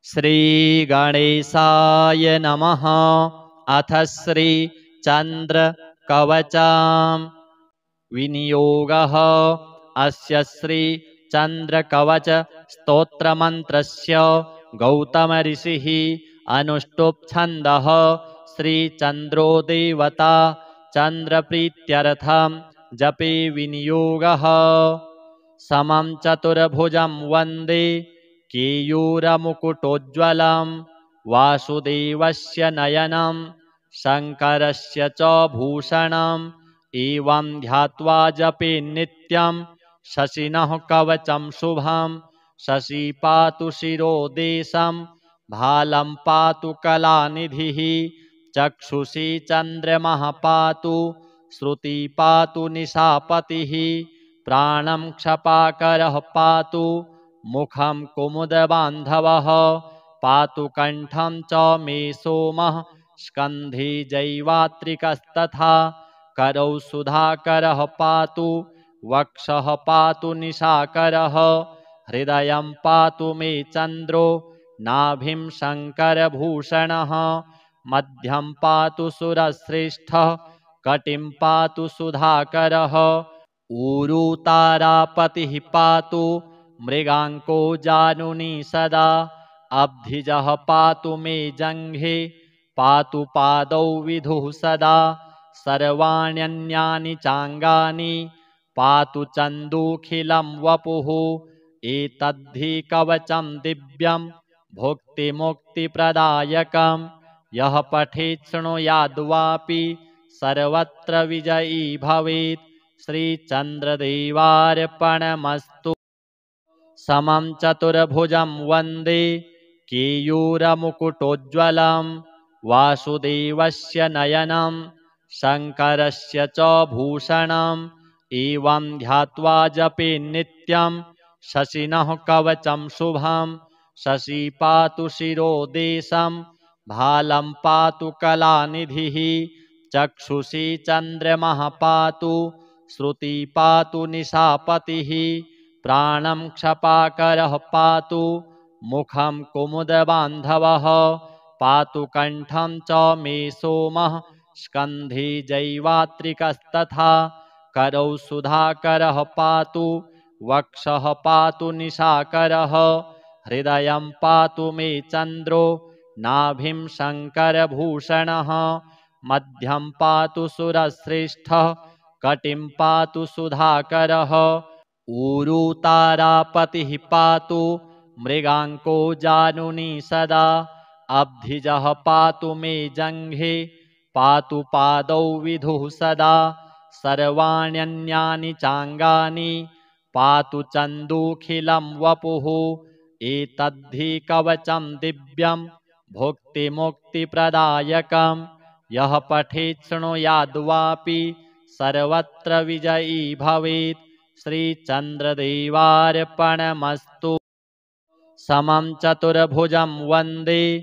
श्रीगणेशाय नमः। अथ श्रीचन्द्रकवचां विनियोगः। अस्य श्रीचन्द्रकवचस्तोत्रमन्त्रस्य गौतमऋषिः अनुष्टुप् छन्दः। श्रीचन्द्रो देवता चन्द्रप्रीत्यर्थं जपे विनियोगः। समं चतुर्भुजं वन्दे केयूरमुकुटोज्ज्वलं वासुदेवस्य नयनं शङ्करस्य च भूषणम् एवं ध्यात्वा जपे नित्यं शशिनः कवचं शुभं। शशि पातु शिरोदेशं भालं पातु कलानिधिः। चक्षुषी चन्द्रमः पातु श्रुति पातु निशापतिः। प्राणं क्षपाकरः पातु मुखं कुमुदबान्धवः। पातु कण्ठं च मे सोमः स्कन्धे जैवात्रिकस्तथा। करौ सुधाकरः पातु वक्षः पातु निशाकरः। हृदयं पातु मे चन्द्रो नाभिं शङ्करभूषणः। मध्यं पातु सुरश्रेष्ठः कटिं पातु सुधाकरः। ऊरुतारापतिः पातु मृगाङ्को जानुनी सदा। अब्धिजः पातु मे जङ्घे पातु पादौ विधुः सदा। सर्वाण्यन्यानि चाङ्गानि पातु चन्दूखिलं वपुः। एतद्धि कवचं दिव्यं भुक्तिमुक्तिप्रदायकं। यः पठेत् शृणुयाद्वापि सर्वत्र विजयी भवेत्। श्रीचन्द्रदेवार्पणमस्तु। समं चतुर्भुजं वन्दे केयूरमुकुटोज्ज्वलं वासुदेवस्य नयनं शङ्करस्य च भूषणम् एवं ध्यात्वा जपे नित्यं शशिनः कवचं शुभं। शशि पातु शिरोदेशं भालं पातु कलानिधिः। चक्षुषी चन्द्रमः पातु श्रुति पातु निशापतिः। प्राणं क्षपाकरः पातु मुखं कुमुदबान्धवः। पातु कण्ठं च मे सोमः स्कन्धे जैवात्रिकस्तथा। करौ सुधाकरः पातु वक्षः पातु निशाकरः। हृदयं पातु मे चन्द्रो नाभिं शङ्करभूषणः। मध्यं पातु सुरश्रेष्ठः कटिं पातु सुधाकरः। ऊरुतारापतिः पातु मृगाङ्को जानुनी सदा। अब्धिजः पातु मे जङ्घे पातु पादौ विधुः सदा। सर्वाण्यन्यानि चाङ्गानि पातु चन्दूखिलं वपुः। एतद्धि कवचं दिव्यं भुक्तिमुक्तिप्रदायकं। यः पठेत् शृणुयाद्वापि सर्वत्र विजयी भवेत्। श्रीचन्द्रदेवार्पणमस्तु। समं चतुर्भुजं वन्दे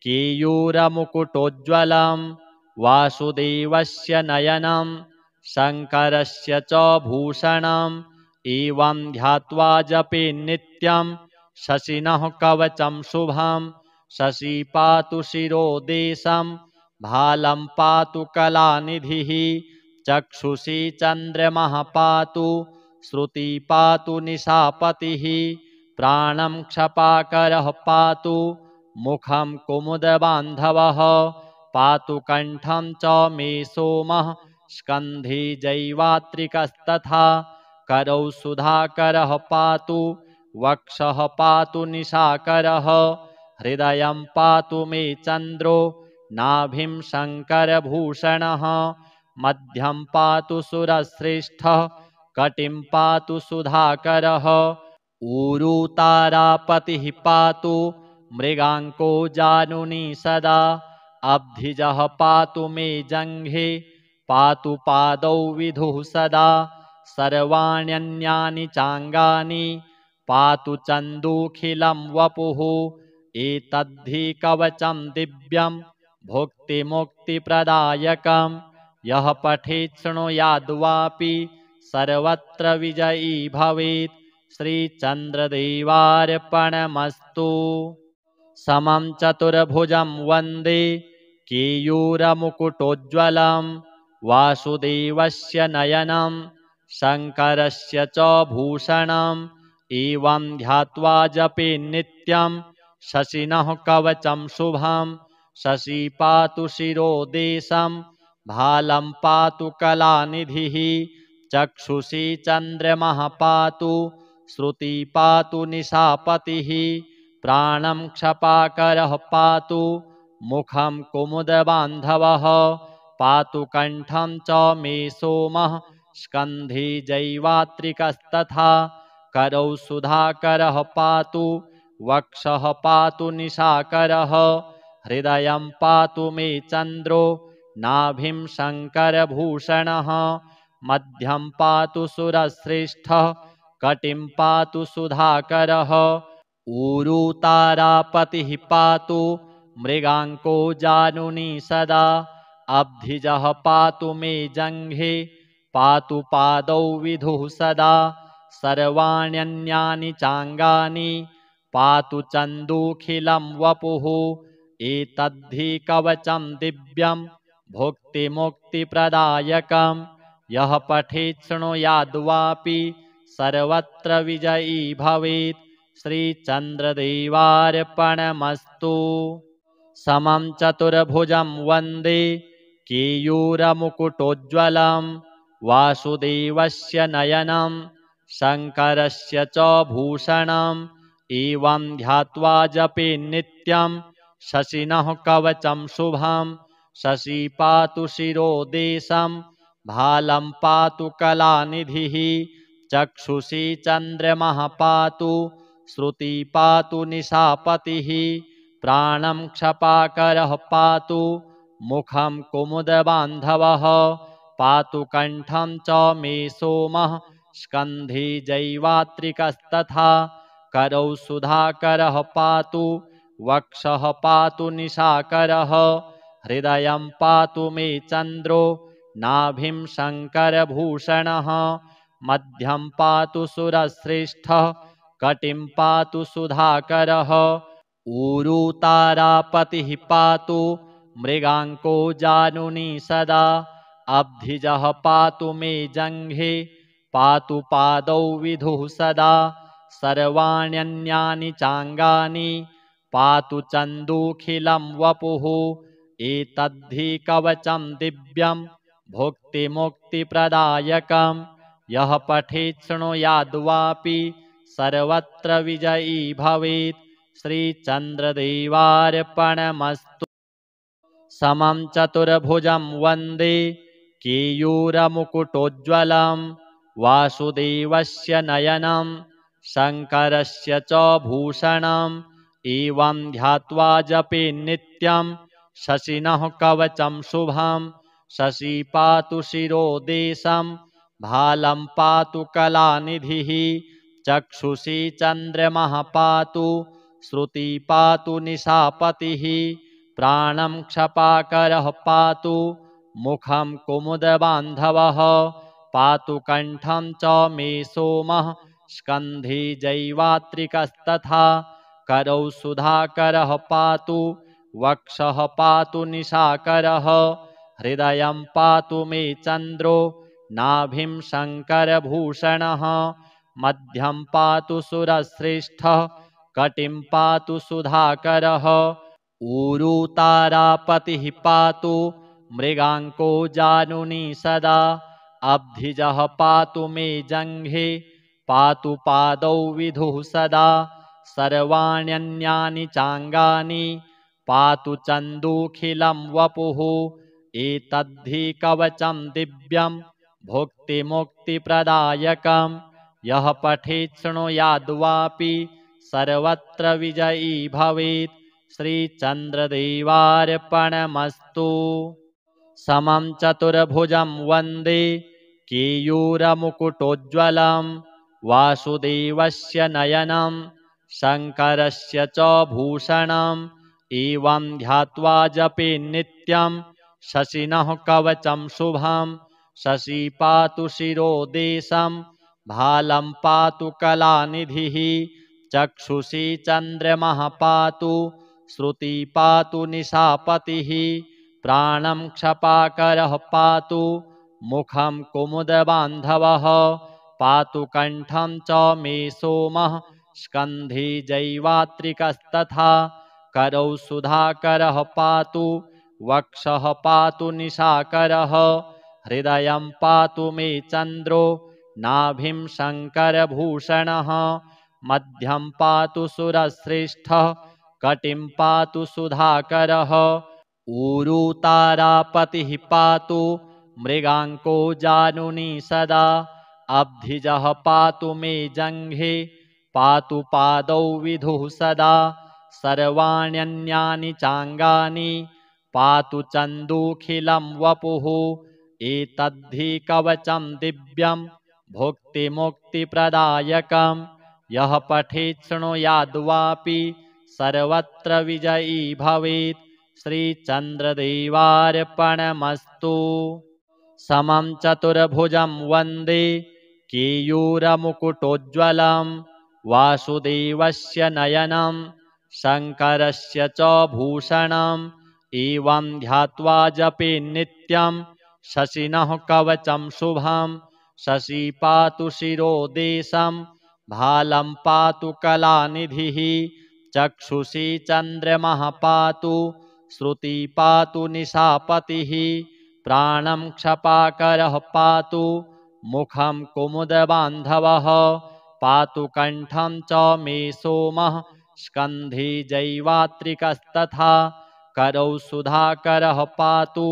केयूरमुकुटोज्ज्वलं वासुदेवस्य नयनं शङ्करस्य च भूषणम् एवं ध्यात्वा जपे नित्यं शशिनः कवचं शुभं। शशि पातु शिरोदेशं भालं पातु कलानिधिः। चक्षुषी चन्द्रमः पातु श्रुति पातु निशापतिः। प्राणं क्षपाकरः पातु मुखं कुमुदबान्धवः। पातु कण्ठं च मे सोमः स्कन्धे जैवात्रिकस्तथा। करौ सुधाकरः पातु वक्षः पातु निशाकरः। हृदयं पातु मे चन्द्रो नाभिं शङ्करभूषणः। मध्यं पातु सुरश्रेष्ठः कटिं पातु सुधाकरः। ऊरुतारापतिः पातु मृगाङ्को जानुनी सदा। अब्धिजः पातु मे जङ्घे पातु पादौ विधुः सदा। सर्वाण्यन्यानि चाङ्गानि पातु चन्दूखिलं वपुः। एतद्धि कवचं दिव्यं भुक्तिमुक्तिप्रदायकं। यः पठेत् शृणुयाद्वापि सर्वत्र विजयी भवेत्। श्रीचन्द्रदेवार्पणमस्तु। समं चतुर्भुजं वन्दे केयूरमुकुटोज्ज्वलं वासुदेवस्य नयनं शङ्करस्य च भूषणम् एवं ध्यात्वा जपे नित्यं शशिनः कवचं शुभं शशि पातु शिरोदेशं भालं पातु कलानिधिः चक्षुषी चन्द्रमः पातु श्रुति पातु निशापतिः प्राणं क्षपाकरः पातु मुखं कुमुदबान्धवः पातु कण्ठं च मे सोमः स्कन्धे जैवात्रिकस्तथा करौ सुधाकरः पातु वक्षः पातु निशाकरः हृदयं पातु मे चन्द्रो नाभिं शङ्करभूषणः मध्यं पातु सुरश्रेष्ठः कटिं पातु सुधाकरः ऊरू तारापतिः पातु मृगाङ्को जानुनी सदा अब्धिजः पातु मे जङ्घे पातु पादौ विधुः सदा सर्वाण्यन्यानि चाङ्गानि पातु चन्दूखिलं वपुः एतद्धि कवचं दिव्यं भुक्तिमुक्तिप्रदायकं यः पठेत् शृणुयाद्वापि सर्वत्र विजयी भवेत् श्रीचन्द्रदेवार्पणमस्तु समं चतुर्भुजं वन्दे केयूरमुकुटोज्ज्वलं वासुदेवस्य नयनं शङ्करस्य च भूषणम् एवं ध्यात्वा जपे नित्यं शशिनः कवचं शुभं शशि पातु शिरोदेशं भालं पातु कलानिधिः चक्षुषी चन्द्रमः पातु श्रुति पातु निशापतिः प्राणं क्षपाकरः पातु मुखं कुमुदबान्धवः पातु कण्ठं च मे सोमः स्कन्धे जैवात्रिकस्तथा करौ सुधाकरः पातु वक्षः पातु निशाकरः हृदयं पातु मे चन्द्रो नाभिं शङ्करभूषणः मध्यं पातु सुरश्रेष्ठः कटिं पातु सुधाकरः ऊरू तारापतिः पातु मृगाङ्को जानुनी सदा अब्धिजः पातु मे जङ्घे पातु पादौ विधुः सदा सर्वाण्यन्यानि चाङ्गानि पातु चन्दूखिलं वपुः एतद्धि कवचं दिव्यं भुक्तिमुक्तिप्रदायकं यः पठेत् शृणुयाद्वापि सर्वत्र विजयी भवेत् श्रीचन्द्रदेवार्पणमस्तु समं चतुर्भुजं वन्दे केयूरमुकुटोज्ज्वलं वासुदेवस्य नयनं शङ्करस्य च भूषणम् एवं ध्यात्वा जपे नित्यं शशिनः कवचं शुभं शशि पातु शिरोदेशं भालं पातु कलानिधिः चक्षुषी चन्द्रमः पातु श्रुति पातु निशापतिः प्राणं क्षपाकरः पातु मुखं कुमुदबान्धवः पातु कण्ठं च मे सोमः स्कन्धे जैवात्रिकस्तथा करौ सुधाकरः पातु वक्षः पातु निशाकरः हृदयं पातु मे चन्द्रो नाभिं शङ्करभूषणः मध्यं पातु सुरश्रेष्ठः कटिं पातु सुधाकरः ऊरू तारापतिः पातु मृगाङ्को जानुनी सदा अब्धिजः पातु मे जङ्घे पातु पादौ विधुः सदा सर्वाण्यन्यानि चाङ्गानि पातु चन्दूखिलं वपुः एतद्धि कवचं दिव्यं भुक्तिमुक्तिप्रदायकं यः पठेत् शृणुयाद्वापि सर्वत्र विजयी भवेत् श्रीचन्द्रदेवार्पणमस्तु समं चतुर्भुजं वन्दे केयूरमुकुटोज्ज्वलं वासुदेवस्य नयनं शङ्करस्य च भूषणम् एवं ध्यात्वा जपे नित्यं शशिनः कवचं शुभं शशि पातु शिरोदेशं भालं पातु कलानिधिः चक्षुषी चन्द्रमः पातु श्रुति पातु निशापतिः प्राणं क्षपाकरः पातु मुखं कुमुदबान्धवः पातु कण्ठं च मे सोमः स्कन्धे जैवात्रिकस्तथा करौ सुधाकरः पातु वक्षः पातु निशाकरः हृदयं पातु मे चन्द्रो नाभिं शङ्करभूषणः मध्यं पातु सुरश्रेष्ठः कटिं पातु सुधाकरः ऊरू तारापतिः पातु मृगाङ्को जानुनी सदा अब्धिजः पातु मे जङ्घे पातु पादौ विधुः सदा सर्वाण्यन्यानि चाङ्गानि पातु चन्दूखिलं वपुः एतद्धि कवचं दिव्यं भुक्तिमुक्तिप्रदायकं यः पठेत् शृणुयाद्वापि सर्वत्र विजयी भवेत् श्रीचन्द्रदेवार्पणमस्तु समं चतुर्भुजं वन्दे केयूरमुकुटोज्ज्वलं वासुदेवस्य नयनं शङ्करस्य च भूषणम् एवं ध्यात्वा जपे नित्यं शशिनः कवचं शुभं शशि पातु शिरोदेशं भालं पातु कलानिधिः चक्षुषी चन्द्रमः पातु श्रुति पातु निशापतिः प्राणं क्षपाकरः पातु मुखं कुमुदबान्धवः पातु कण्ठं च मे सोमः स्कन्धे जैवात्रिकस्तथा करौ सुधाकरः पातु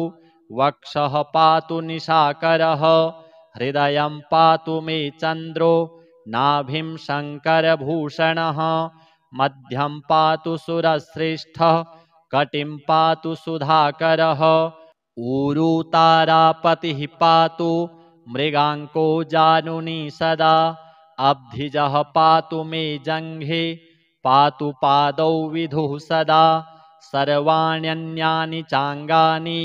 वक्षः पातु निशाकरः हृदयं पातु मे चन्द्रो नाभिं शङ्करभूषणः मध्यं पातु सुरश्रेष्ठः कटिं पातु सुधाकरः ऊरू तारापतिः पातु मृगाङ्को जानुनी सदा अब्धिजः पातु मे जङ्घे पातु पादौ विधुः सदा सर्वाण्यन्यानि चाङ्गानि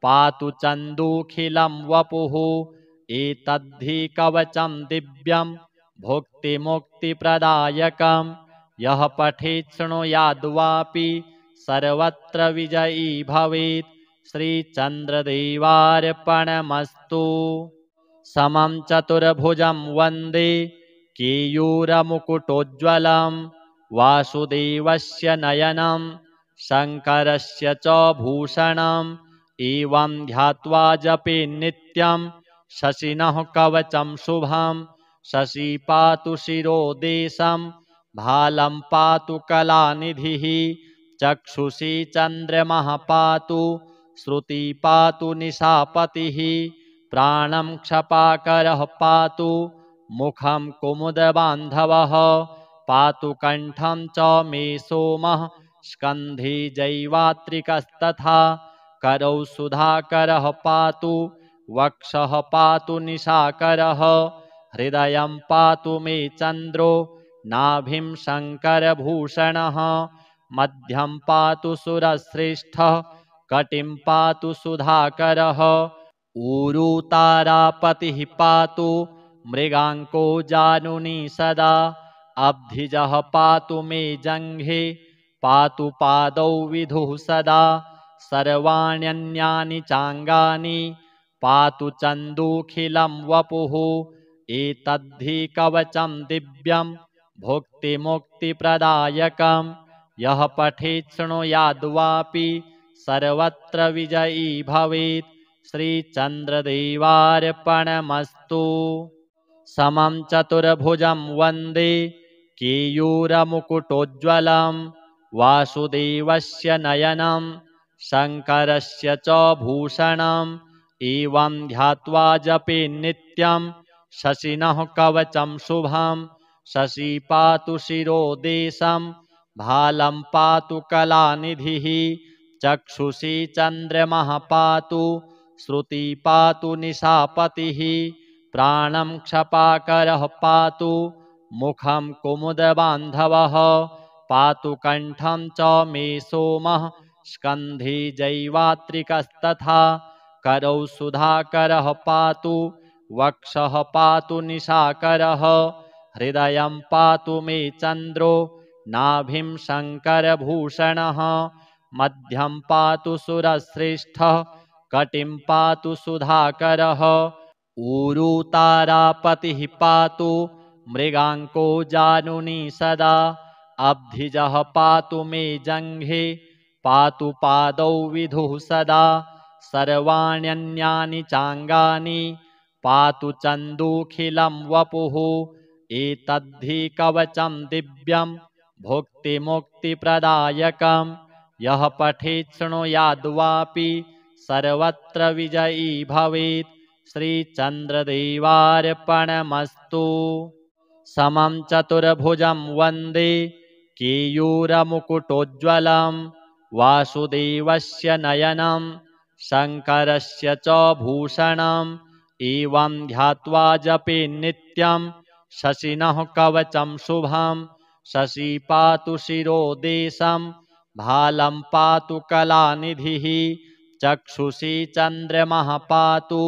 पातु चन्दूखिलं वपुः एतद्धि कवचं दिव्यं भुक्तिमुक्तिप्रदायकं यः पठेत् शृणुयाद्वापि सर्वत्र विजयी भवेत् श्रीचन्द्रदेवार्पणमस्तु समं चतुर्भुजं वन्दे केयूरमुकुटोज्ज्वलं वासुदेवस्य नयनं शङ्करस्य च भूषणम् एवं ध्यात्वा जपे नित्यं शशिनः कवचं शुभं शशि पातु शिरोदेशं भालं पातु कलानिधिः चक्षुषी चन्द्रमः पातु श्रुति पातु निशापतिः प्राणं क्षपाकरः पातु मुखं कुमुदबान्धवः पातु कण्ठं च मे सोमः स्कन्धे जैवात्रिकस्तथा करौ सुधाकरः पातु वक्षः पातु निशाकरः हृदयं पातु मे चन्द्रो नाभिं शङ्करभूषणः मध्यं पातु सुरश्रेष्ठः कटिं पातु सुधाकरः ऊरू तारापतिः पातु मृगाङ्को जानुनी सदा अब्धिजः पातु मे जङ्घे पातु पादौ विधुः सदा सर्वाण्यन्यानि चाङ्गानि पातु चन्दूखिलं वपुः एतद्धि कवचं दिव्यं भुक्तिमुक्तिप्रदायकं यः पठेत् शृणुयाद्वापि सर्वत्र विजयी भवेत् श्रीचन्द्रदेवार्पणमस्तु समं चतुर्भुजं वन्दे केयूरमुकुटोज्ज्वलं वासुदेवस्य नयनं शङ्करस्य च भूषणम् एवं ध्यात्वा जपे नित्यं शशिनः कवचं शुभं शशि पातु शिरोदेशं भालं पातु कलानिधिः चक्षुषी चन्द्रमः पातु श्रुति पातु निशापतिः प्राणं क्षपाकरः पातु मुखं कुमुदबान्धवः पातु कण्ठं च मे सोमः स्कन्धे जैवात्रिकस्तथा करौ सुधाकरः पातु वक्षः पातु निशाकरः हृदयं पातु मे चन्द्रो नाभिं शङ्करभूषणः मध्यं पातु सुरश्रेष्ठः कटिं पातु सुधाकरः ऊरू तारापतिः पातु मृगाङ्को जानुनी सदा अब्धिजः पातु मे जङ्घे पातु पादौ विधुः सदा सर्वाण्यन्यानि चाङ्गानि पातु चन्दूखिलं वपुः एतद्धि कवचं दिव्यं भुक्तिमुक्तिप्रदायकं यः पठेत् शृणुयाद्वापि सर्वत्र विजयी भवेत् श्रीचन्द्रदेवार्पणमस्तु समं चतुर्भुजं वन्दे केयूरमुकुटोज्ज्वलं वासुदेवस्य नयनं शङ्करस्य च भूषणम् एवं ध्यात्वा जपे नित्यं शशिनः कवचं शुभं शशि पातु शिरोदेशं भालं पातु कलानिधिः चक्षुषी चन्द्रमः पातु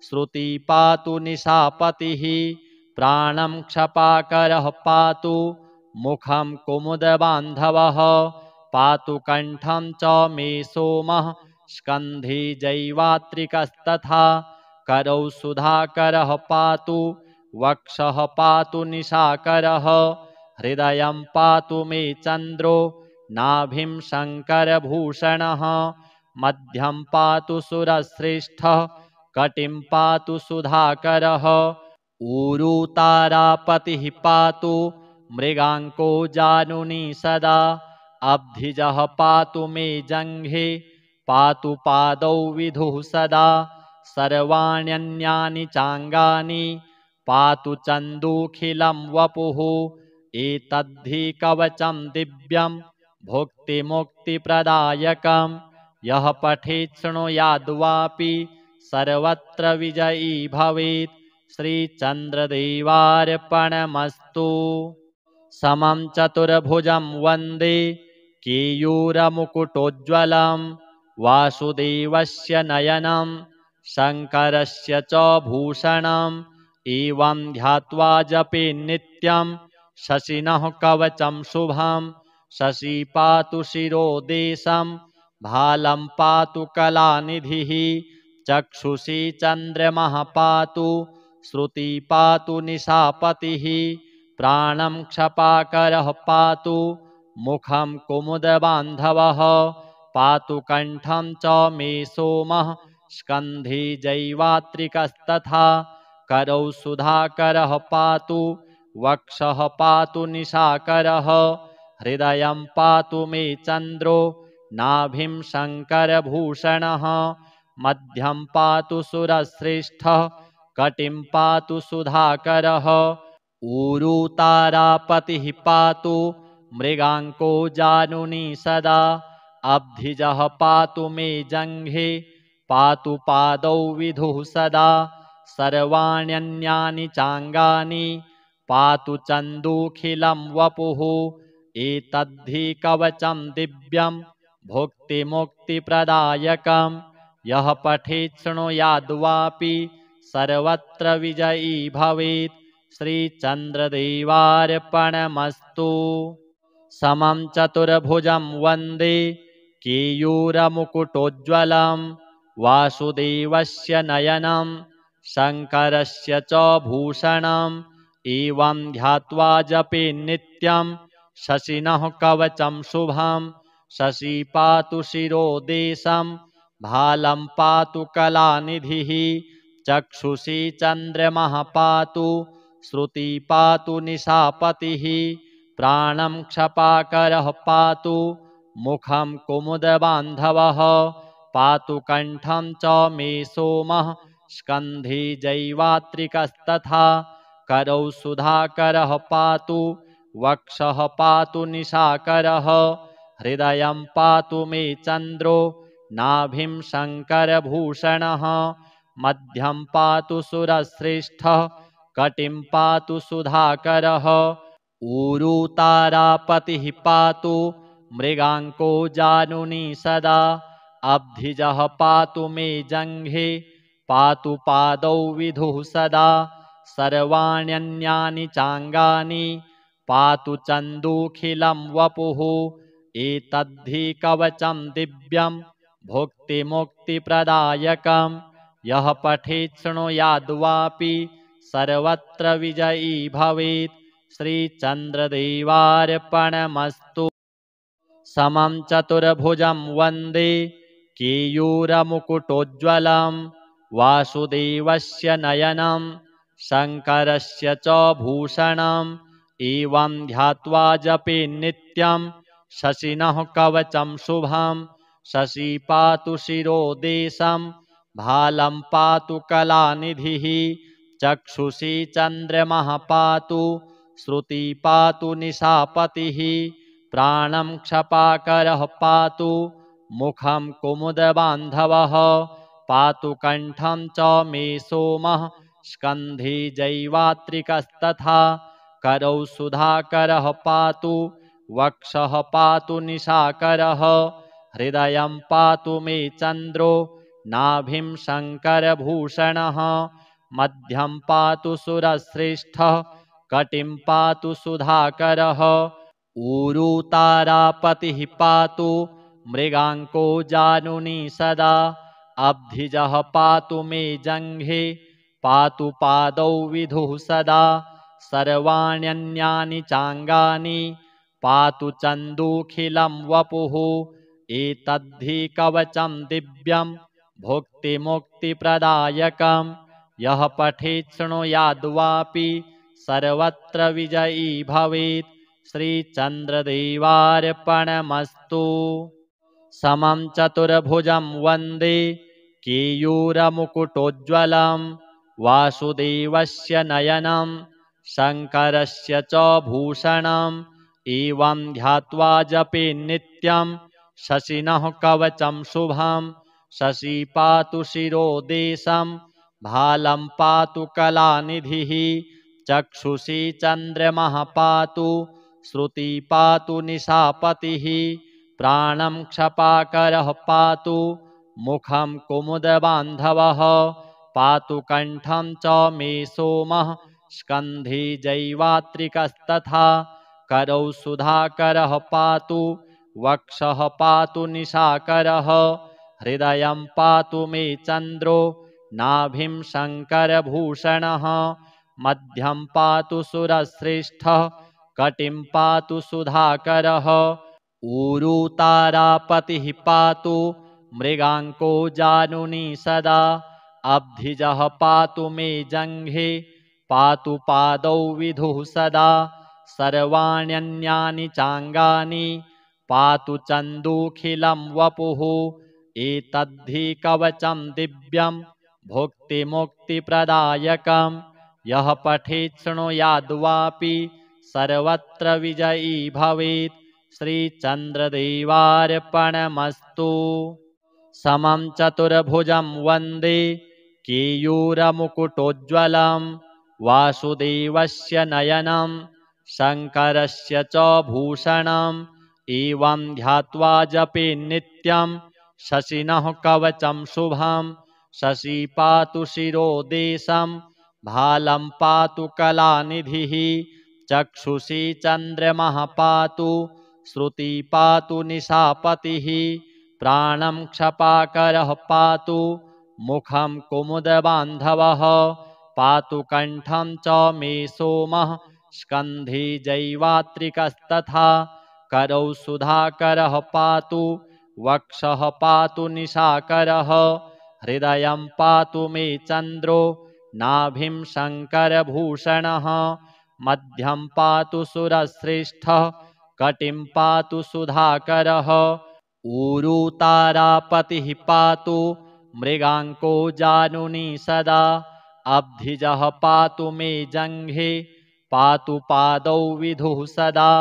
श्रुति पातु निशापतिः प्राणं क्षपाकरः पातु मुखं कुमुदबान्धवः पातु कण्ठं च मे सोमः स्कन्धे जैवात्रिकस्तथा करौ सुधाकरः पातु वक्षः पातु निशाकरः हृदयं पातु मे चन्द्रो नाभिं शङ्करभूषणः मध्यं पातु सुरश्रेष्ठः कटिं पातु सुधाकरः ऊरू तारापतिः पातु मृगाङ्को जानुनी सदा अब्धिजः पातु मे जङ्घे पातु पादौ विधुः सदा सर्वाण्यन्यानि चाङ्गानि पातु चन्दूखिलं वपुः एतद्धि कवचं दिव्यं भुक्तिमुक्तिप्रदायकं यः पठेत् शृणुयाद्वापि सर्वत्र विजयी भवेत् श्रीचन्द्रदेवार्पणमस्तु समं चतुर्भुजं वन्दे केयूरमुकुटोज्ज्वलं वासुदेवस्य नयनं शङ्करस्य च भूषणम् एवं ध्यात्वा जपे नित्यं शशिनः कवचं शुभं शशि पातु शिरोदेशं भालं पातु कलानिधिः चक्षुषी चन्द्रमः पातु श्रुति पातु निशापतिः प्राणं क्षपाकरः पातु मुखं कुमुदबान्धवः पातु कण्ठं च मे सोमः स्कन्धे जैवात्रिकस्तथा करौ सुधाकरः पातु वक्षः पातु निशाकरः हृदयं पातु मे चन्द्रो नाभिं शङ्करभूषणः मध्यं पातु सुरश्रेष्ठः कटिं पातु सुधाकरः ऊरू तारापतिः पातु मृगाङ्को जानुनी सदा अब्धिजः पातु मे जङ्घे पातु पादौ विधुः सदा सर्वाण्यन्यानि चाङ्गानि पातु चन्दूखिलं वपुः एतद्धि कवचं दिव्यं भुक्तिमुक्तिप्रदायकं यः पठेत् शृणुयाद्वापि सर्वत्र विजयी भवेत् श्रीचन्द्रदेवार्पणमस्तु समं चतुर्भुजं वन्दे केयूरमुकुटोज्ज्वलं वासुदेवस्य नयनं शङ्करस्य च भूषणम् एवं ध्यात्वा जपे नित्यं शशिनः कवचं शुभं शशि पातु शिरोदेशं भालं पातु कलानिधिः चक्षुषी चन्द्रमः पातु श्रुति पातु निशापतिः प्राणं क्षपाकरः पातु मुखं कुमुदबान्धवः पातु कण्ठं च मे सोमः स्कन्धे जैवात्रिकस्तथा करौ सुधाकरः पातु वक्षः पातु निशाकरः हृदयं पातु मे चन्द्रो नाभिं शङ्करभूषणः मध्यं पातु सुरश्रेष्ठः कटिं पातु सुधाकरः ऊरू तारापतिः पातु मृगाङ्को जानुनी सदा अब्धिजः पातु मे जङ्घे पातु पादौ विधुः सदा सर्वाण्यन्यानि चाङ्गानि पातु चन्दूखिलं वपुः एतद्धि कवचं दिव्यं भुक्तिमुक्तिप्रदायकं यः पठेत् शृणुयाद्वापि सर्वत्र विजयी भवेत्। श्रीचन्द्रदेवार्पणमस्तु। समं चतुर्भुजं वन्दे केयूरमुकुटोज्ज्वलं वासुदेवस्य नयनं शङ्करस्य च भूषणम् एवं ध्यात्वा जपेन्नित्यं शशिनः कवचं शुभं शशि पातु शिरोदेशं भालं पातु कलानिधिः चक्षुषी चन्द्रमः पातु श्रुति पातु निशापतिः प्राणं क्षपाकरः पातु मुखं कुमुदबान्धवः पातु कण्ठं च मे सोमः स्कन्धे जैवात्रिकस्तथा करौ सुधाकरः पातु वक्षः पातु निशाकरः हृदयं पातु मे चन्द्रो नाभिं शङ्करभूषणः मध्यं पातु सुरश्रेष्ठः कटिं पातु सुधाकरः ऊरू तारापतिः पातु मृगाङ्को जानुनी सदा अब्धिजः पातु मे जङ्घे पातु पादौ विधुः सदा सर्वाण्यन्यानि चाङ्गानि पातु चन्दूखिलं वपुः एतद्धि कवचं दिव्यं भुक्तिमुक्तिप्रदायकं यः पठेत् शृणुयाद्वापि सर्वत्र विजयी भवेत्। श्रीचन्द्रदेवार्पणमस्तु। समं चतुर्भुजं वन्दे केयूरमुकुटोज्ज्वलं वासुदेवस्य नयनं शङ्करस्य च भूषणम् एवं ध्यात्वा जपेन्नित्यं शशिनः कवचं शुभं शशि पातु शिरोदेशं भालं पातु कलानिधिः चक्षुषी चन्द्रमः पातु श्रुति पातु निशापतिः प्राणं क्षपाकरः पातु मुखं कुमुदबान्धवः पातु कण्ठं च मे सोमः स्कन्धे जैवात्रिकस्तथा करौ सुधाकरः पातु वक्षः पातु निशाकरः हृदयं पातु मे चन्द्रो नाभिं शङ्करभूषणः मध्यं पातु सुरश्रेष्ठः कटिं पातु सुधाकरः ऊरू तारापतिः पातु मृगाङ्को जानुनी सदा अब्धिजः पातु मे जङ्घे पातु पादौ विधुः सदा सर्वाण्यन्यानि चाङ्गानि पातु चन्दूखिलं वपुः एतद्धि कवचं दिव्यं भुक्तिमुक्तिप्रदायकं यः पठेत् शृणुयाद्वापि सर्वत्र विजयी भवेत्। श्रीचन्द्रदेवार्पणमस्तु। समं चतुर्भुजं वन्दे केयूरमुकुटोज्ज्वलं वासुदेवस्य नयनं शङ्करस्य च भूषणम् एवं ध्यात्वा जपेन्नित्यं शशिनः कवचं शुभं शशि पातु शिरोदेशं भालं पातु कलानिधिः चक्षुषी चन्द्रमः पातु श्रुति पातु निशापतिः प्राणं क्षपाकरः पातु मुखं कुमुदबान्धवः पातु कण्ठं च मे सोमः स्कन्धे जैवात्रिकस्तथा करौ सुधाकरः पातु वक्षः पातु निशाकरः हृदयं पातु मे चन्द्रो नाभिं शङ्करभूषणः मध्यं पातु सुरश्रेष्ठः कटिं पातु सुधाकरः ऊरू तारापतिः पातु मृगाङ्को जानुनी सदा अब्धिजः पातु मे जङ्घे पातु पादौ विधुः सदा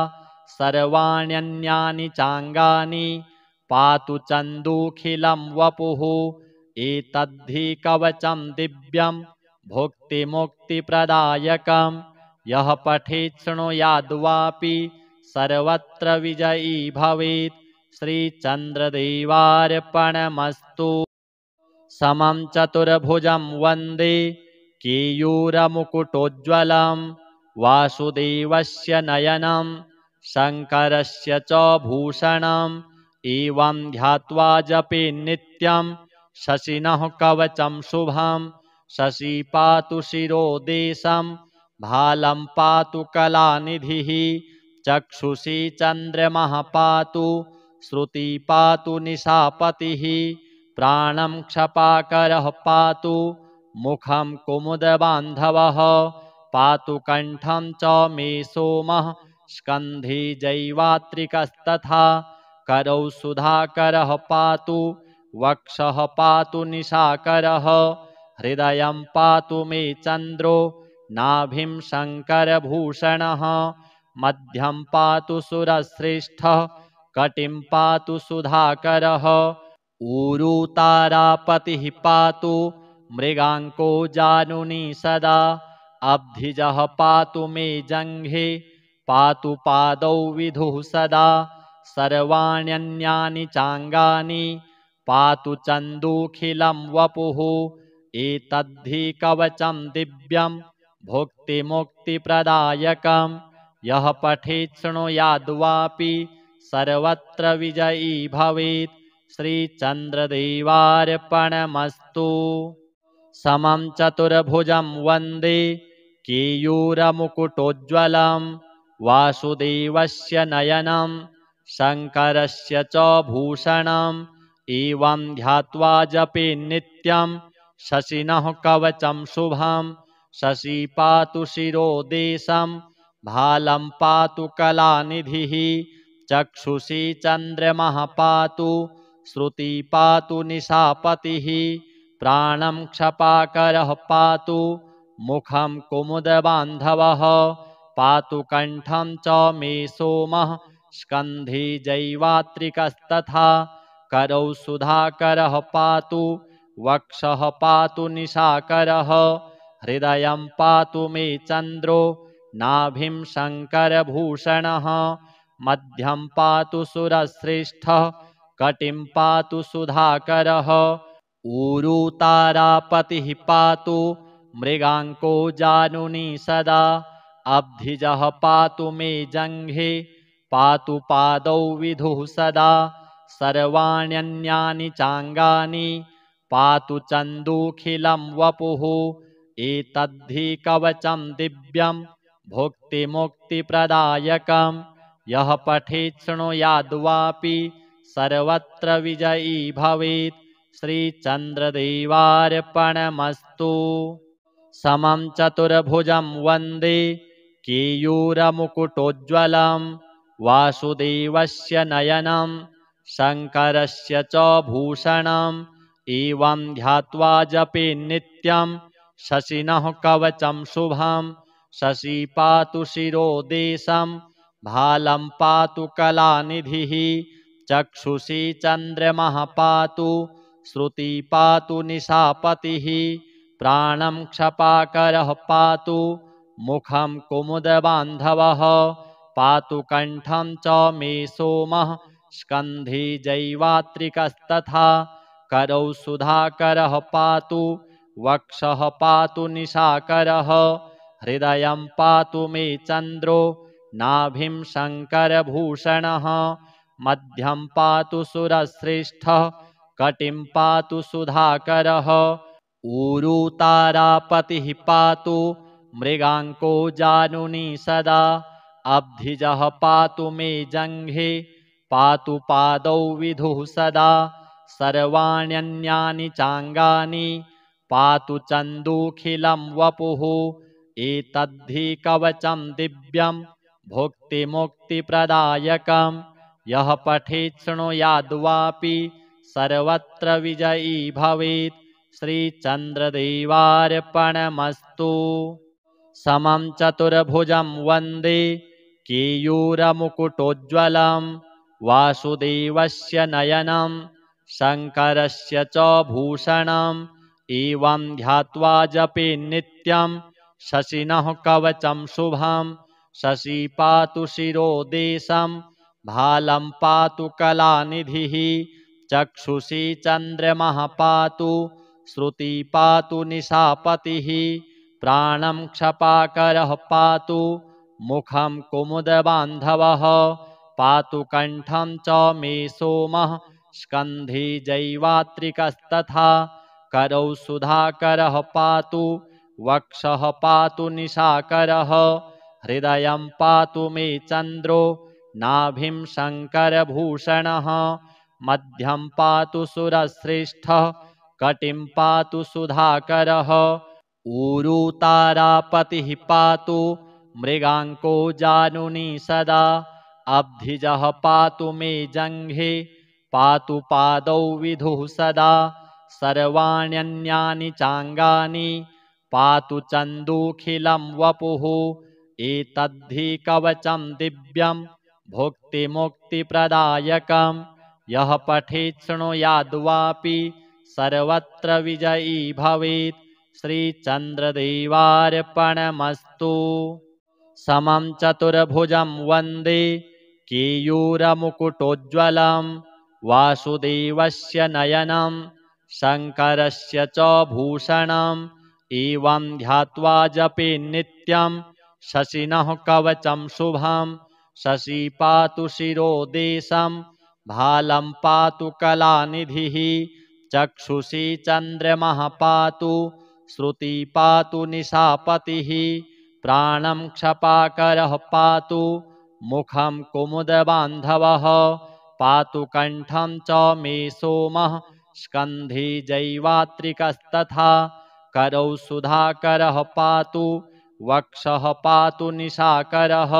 सर्वाण्यन्यानि चाङ्गानि पातु चन्दूखिलं वपुः एतद्धि कवचं दिव्यं भुक्तिमुक्तिप्रदायकं यः पठेत् शृणुयाद्वापि सर्वत्र विजयी भवेत्। श्रीचन्द्रदेवार्पणमस्तु। समं चतुर्भुजं वन्दे केयूरमुकुटोज्ज्वलं वासुदेवस्य नयनं शङ्करस्य च भूषणम् एवं ध्यात्वा जपे नित्यं शशिनः कवचं शुभं शशि पातु शिरोदेशं भालं पातु कलानिधिः चक्षुषी चन्द्रमः पातु श्रुति पातु निशापतिः प्राणं क्षपाकरः पातु मुखं कुमुदबान्धवः पातु कण्ठं च मे सोमः स्कन्धे जैवात्रिकस्तथा करौ सुधाकरः पातु वक्षः पातु निशाकरः हृदयं पातु मे चन्द्रो नाभिं शङ्करभूषणः मध्यं पातु सुरश्रेष्ठः कटिं पातु सुधाकरः ऊरुतारापतिः पातु मृगाङ्को जानुनी सदा अब्धिजः पातु मे जङ्घे पातु पादौ विधुः सदा सर्वाण्यन्यानि चाङ्गानि पातु चन्दूखिलं वपुः एतद्धि कवचं दिव्यं भुक्तिमुक्तिप्रदायकं यः पठेत् शृणुयाद्वापि सर्वत्र विजयी भवेत् श्रीचन्द्रदेवार्पणमस्तु। समं चतुर्भुजं वन्दे केयूरमुकुटोज्ज्वलं वासुदेवस्य नयनं शङ्करस्य च भूषणम् एवं ध्यात्वा जपे नित्यं शशिनः कवचं शुभं शशि पातु शिरोदेशं भालं पातु कलानिधिः चक्षुषी चन्द्रमः पातु श्रुति पातु निशापतिः प्राणं क्षपाकरः पातु मुखं कुमुदबान्धवः पातु कण्ठं च मे सोमः स्कन्धे जैवात्रिकस्तथा करौ सुधाकरः पातु वक्षः पातु निशाकरः हृदयं पातु मे चन्द्रो नाभिं शङ्करभूषणः मध्यं पातु सुरश्रेष्ठः कटिं पातु सुधाकरः ऊरुतारापतिः पातु मृगाङ्को जानुनी सदा अब्धिजः पातु मे जङ्घे पातु पादौ विधुः सदा सर्वाण्यन्यानि चाङ्गानि पातु चन्दूखिलं वपुः एतद्धि कवचं दिव्यं भुक्तिमुक्तिप्रदायकं यः पठेत् शृणुयाद्वापि सर्वत्र विजयी भवेत् श्रीचन्द्रदेवार्पणमस्तु। समं चतुर्भुजं वन्दे केयूरमुकुटोज्ज्वलं वासुदेवस्य नयनं शङ्करस्य च भूषणम् एवं ध्यात्वा जपे नित्यं शशिनः कवचं शुभं शशि पातु शिरोदेशं भालं पातु कलानिधिः चक्षुषी चन्द्रमः पातु श्रुति पातु निशापतिः प्राणं क्षपाकरः पातु मुखं कुमुदबान्धवः पातु कण्ठं च मे सोमः स्कन्धे जैवात्रिकस्तथा करौ सुधाकरः पातु वक्षः पातु निशाकरः हृदयं पातु मे चन्द्रो नाभिं शङ्करभूषणः मध्यं पातु सुरश्रेष्ठः कटिं पातु सुधाकरः ऊरुतारापतिः पातु मृगाङ्को जानुनी सदा अब्धिजः पातु मे जङ्घे पातु पादौ विधुः सदा सर्वाण्यन्यानि चाङ्गानि पातु चन्दूखिलं वपुः एतद्धि कवचं दिव्यं भुक्तिमुक्तिप्रदायकं यः पठेत् शृणुयाद्वापि सर्वत्र विजयी भवेत् श्रीचन्द्रदेवार्पणमस्तु। समं चतुर्भुजं वन्दे केयूरमुकुटोज्ज्वलं वासुदेवस्य नयनं शङ्करस्य च भूषणम् एवं ध्यात्वा जपे नित्यं शशिनः कवचं शुभं शशि पातु शिरोदेशं भालं पातु कलानिधिः चक्षुषी चन्द्रमः पातु श्रुति पातु निशापतिः प्राणं क्षपाकरः पातु मुखं कुमुदबान्धवः पातु कण्ठं च मे सोमः स्कन्धे जैवात्रिकस्तथा करौ सुधाकरः पातु वक्षः पातु निशाकरः हृदयं पातु मे चन्द्रो नाभिं शङ्करभूषणः मध्यं पातु सुरश्रेष्ठः कटिं पातु सुधाकरः ऊरू तारापतिः पातु मृगाङ्को जानुनी सदा अब्धिजः पातु मे जङ्घे पातु पादौ विधुः सदा सर्वाण्यन्यानि चाङ्गानि पातु चन्दूखिलं वपुः एतद्धि कवचं दिव्यं भुक्तिमुक्तिप्रदायकं यः पठेत् शृणुयाद्वापि सर्वत्र विजयी भवेत् श्रीचन्द्रदेवार्पणमस्तु। समं चतुर्भुजं वन्दे केयूरमुकुटोज्ज्वलं वासुदेवस्य नयनं शङ्करस्य च भूषणम् एवं ध्यात्वा जपे नित्यं शशिनः कवचं शुभं शशि पातु शिरोदेशं भालं पातु कलानिधिः चक्षुषी चन्द्रमः पातु श्रुति पातु निशापतिः प्राणं क्षपाकरः पातु मुखं कुमुदबान्धवः पातु कण्ठं च मे सोमः स्कन्धे जैवात्रिकस्तथा करौ सुधाकरः पातु वक्षः पातु निशाकरः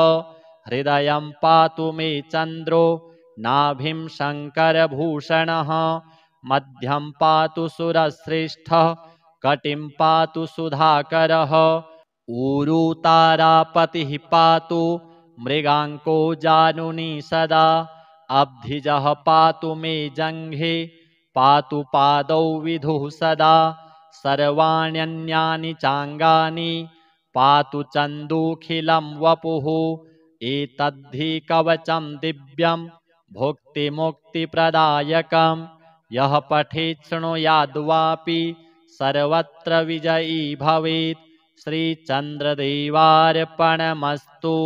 हृदयं पातु मे चन्द्रो नाभिं शङ्करभूषणः मध्यं पातु सुरश्रेष्ठः कटिं पातु सुधाकरः ऊरू तारापतिः पातु मृगाङ्को जानुनी सदा अब्धिजः पातु मे जङ्घे पातु पादौ विधुः सदा सर्वाण्यन्यानि चाङ्गानि पातु चन्दूखिलं वपुः एतद्धि कवचं दिव्यं भुक्तिमुक्तिप्रदायकं यः पठेत् शृणुयाद्वापि सर्वत्र विजयी भवेत् श्रीचन्द्रदेवार्पणमस्तु।